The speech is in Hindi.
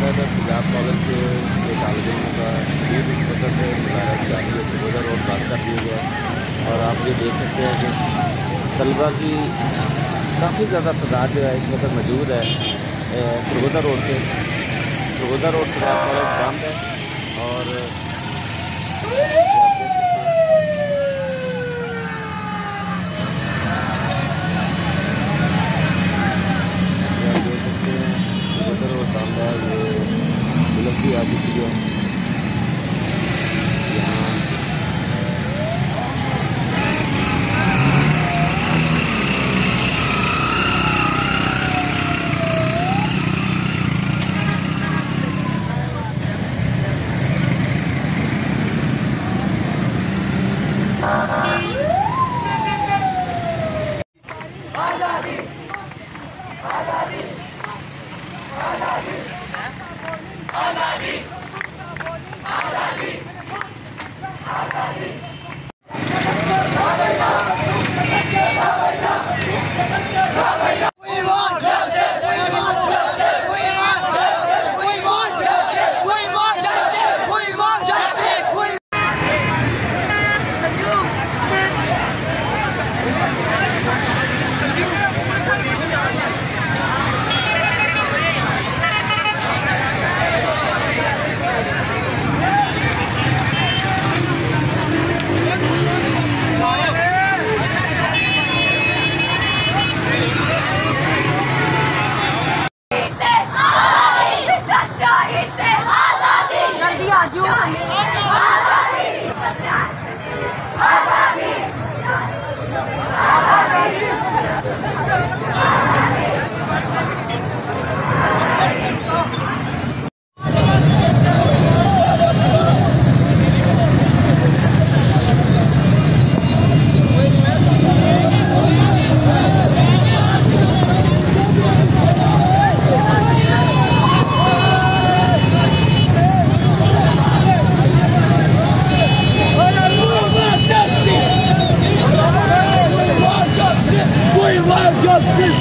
बाकायदा पंजाब कॉलेज के तालिब इल्मों का शदीद मदद से मुजाहरा जारी है, सरगोदा रोड बंद कर दिया गया। और आप ये देख सकते हैं कि तलबा की काफ़ी ज़्यादा तादाद जो है इस वक्त मौजूद है सरगोदा रोड पे। सरगोदा रोड पंजाब कॉलेज बंद है और बुलंदी आ चुकी है यहाँ। आज़ादी आज़ादी आज़ादी आज़ादी आज़ादी आज़ादी। We want justice. We want justice. We want justice. We want justice. We want justice. We want justice. We want justice.